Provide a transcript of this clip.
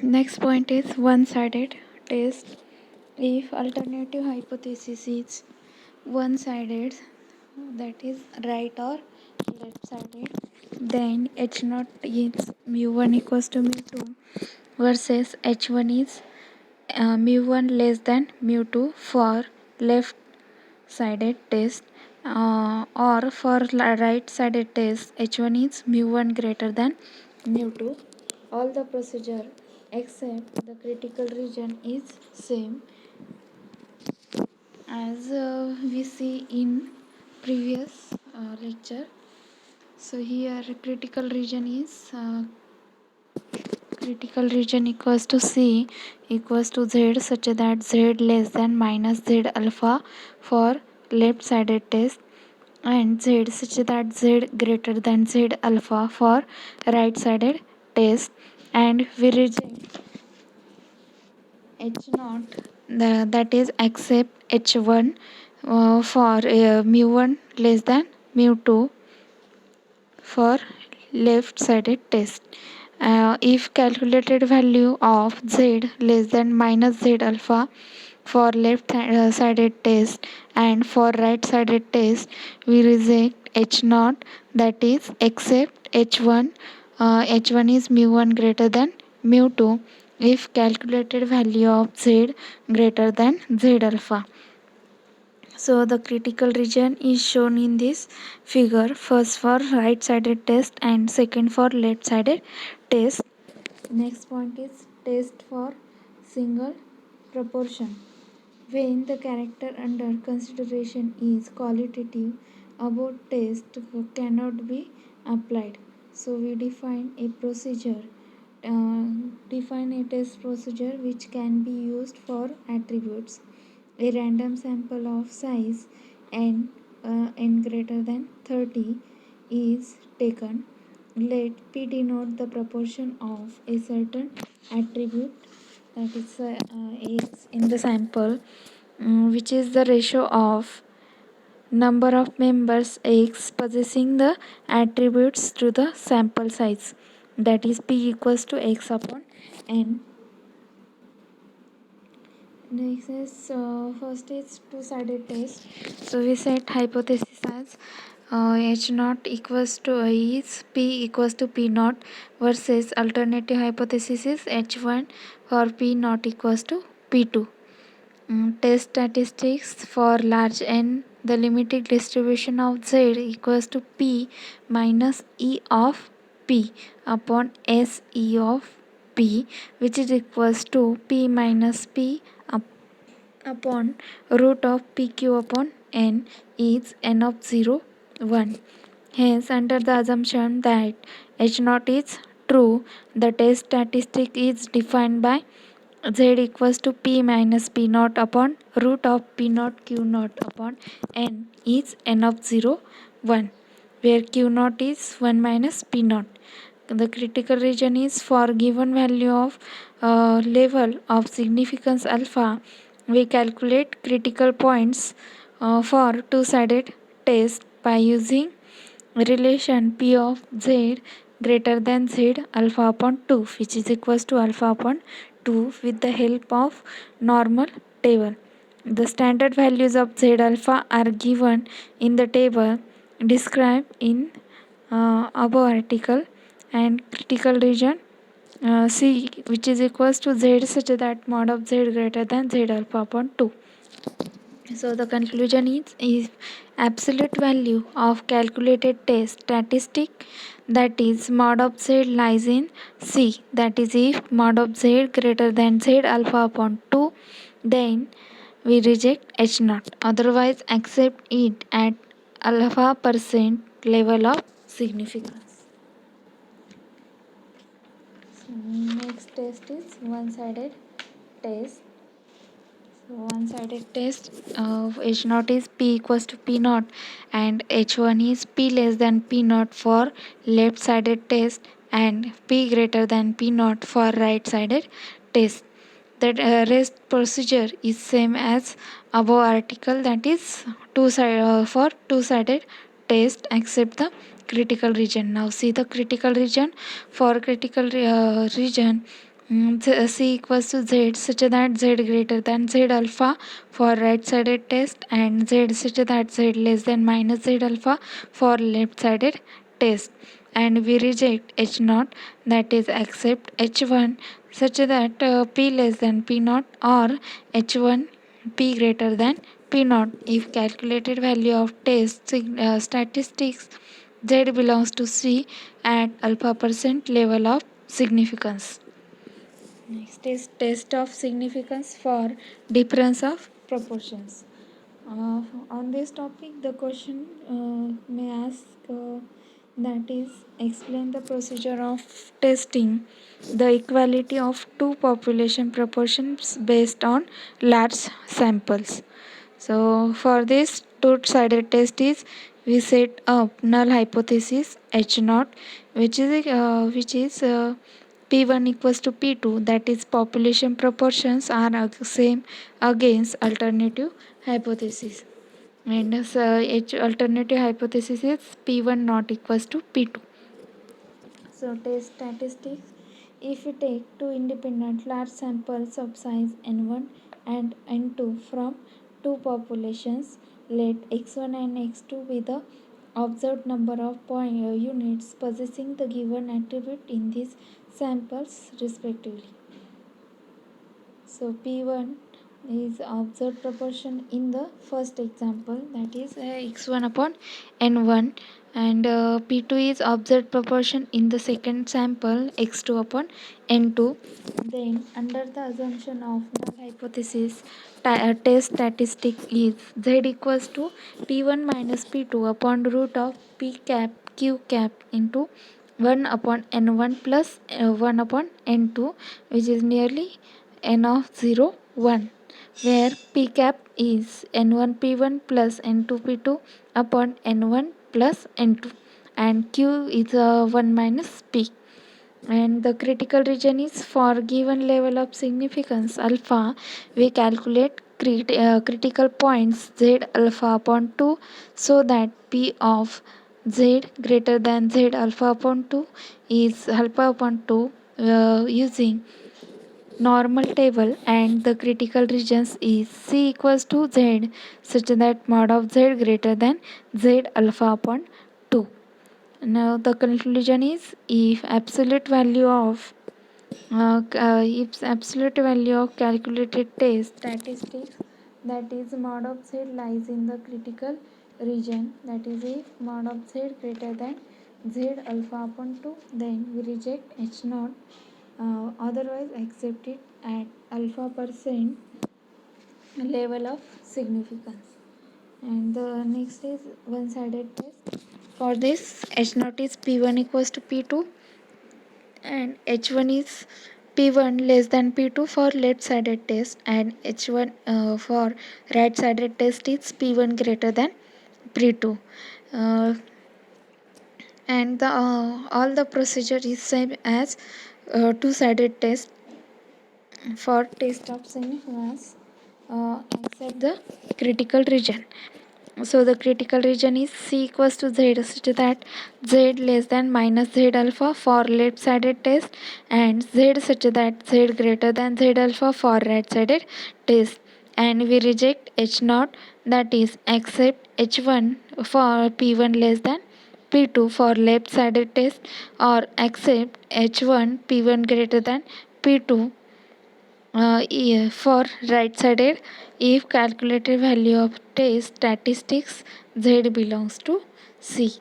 Next point is one-sided test. If alternative hypothesis is one-sided, that is right or left-sided, then H0 is mu1 equals to mu2 versus H1 is mu1 less than mu2 for left sided test, or for right sided test H1 is mu1 greater than mu2. All the procedure except the critical region is same as we see in previous lecture. So here critical region equals to C equals to Z such that Z less than minus Z alpha for left sided test, and Z such that Z greater than Z alpha for right sided test, and we reject H naught, that is accept H1 for mu1 less than mu2 for left sided test. If calculated value of Z less than minus Z alpha for left sided test and for right sided test, we reject H0, that is except H1. H1 is mu1 greater than mu2 if calculated value of Z greater than Z alpha. So the critical region is shown in this figure, first for right sided test and second for left sided test. Next point is test for single proportion. When the character under consideration is qualitative, above test cannot be applied. So we define a test procedure which can be used for attributes. A random sample of size n greater than 30 is taken. Let P denote the proportion of a certain attribute, that is X in the sample, which is the ratio of number of members X possessing the attributes to the sample size, that is P equals to X upon N. Next is first is two-sided test. So we set hypothesis as H naught equals to is P equals to P naught versus alternative hypothesis is H1 for P naught equals to P2. Test statistics for large N, the limiting distribution of Z equals to P minus E of P upon S E of P, which is equals to P minus P upon root of PQ upon N is N of 0, 1. Hence, under the assumption that H naught is true, the test statistic is defined by Z equals to P minus P naught upon root of P naught Q naught upon N is N of 0, 1, where Q naught is 1 minus P naught. The critical region is for given value of level of significance alpha. We calculate critical points for two-sided test by using relation P of Z greater than Z alpha upon 2, which is equals to alpha upon 2 with the help of normal table. The standard values of Z alpha are given in the table described in above article, and critical region C, which is equals to Z such that mod of Z greater than Z alpha upon 2. So the conclusion is if absolute value of calculated test statistic, that is mod of Z lies in C, that is if mod of Z greater than Z alpha upon 2, then we reject H naught, otherwise accept it at alpha percent level of significance. So next test is one-sided test. So one-sided test of H naught is P equals to P naught and H1 is P less than P naught for left-sided test and P greater than P naught for right-sided test. That rest procedure is same as above article, that is for two-sided test except the critical region. Now see the critical region. For critical region, C equals to Z such that Z greater than Z alpha for right sided test, and Z such that Z less than minus Z alpha for left sided test, and we reject H naught, that is accept H1 such that P less than P naught or H1 P greater than P naught if calculated value of test statistics Z belongs to C at alpha percent level of significance. Next is test of significance for difference of proportions. On this topic, the question may ask that is explain the procedure of testing the equality of two population proportions based on large samples. So for this two-sided test is we set up null hypothesis H naught, which is P1 equals to P2, that is population proportions are same against alternative hypothesis, and alternative hypothesis is P1 not equals to P2. So test statistics. If we take two independent large samples of size n1 and n2 from two populations, let x1 and x2 be the observed number of units possessing the given attribute in these samples respectively. So P1 is observed proportion in the first example, that is x1 upon n1, and P2 is observed proportion in the second sample x2 upon n2. Then under the assumption of null hypothesis, test statistic is z equals to P1 minus P2 upon root of P cap Q cap into 1 upon n1 plus 1 upon n2, which is nearly n of 0 1, where p cap is n1 p1 plus n2 p2 upon n1 plus n2, and q is 1 minus p, and the critical region is for given level of significance alpha. We calculate critical points z alpha upon 2 so that p of z greater than z alpha upon 2 is alpha upon 2 using normal table, and the critical regions is C equals to Z such that mod of Z greater than Z alpha upon 2. Now the conclusion is if absolute value of calculated test statistics, that is mod of Z lies in the critical region, that is if mod of Z greater than Z alpha upon 2, then we reject H naught, otherwise accept it at alpha percent level of significance. And the next is one-sided test. For this, H naught is P1 equals to P2, and H1 is P1 less than P2 for left-sided test, and H1 for right-sided test is P1 greater than P2. Uh, and all the procedure is same as two-sided test. For test of significance, except the critical region. So the critical region is C equals to Z such that Z less than minus Z alpha for left sided test, and Z such that Z greater than Z alpha for right sided test, and we reject H naught, that is accept H1 for P1 less than P2 for left sided test, or accept H1 P1 greater than P2 for right sided if calculated value of test statistics Z belongs to C.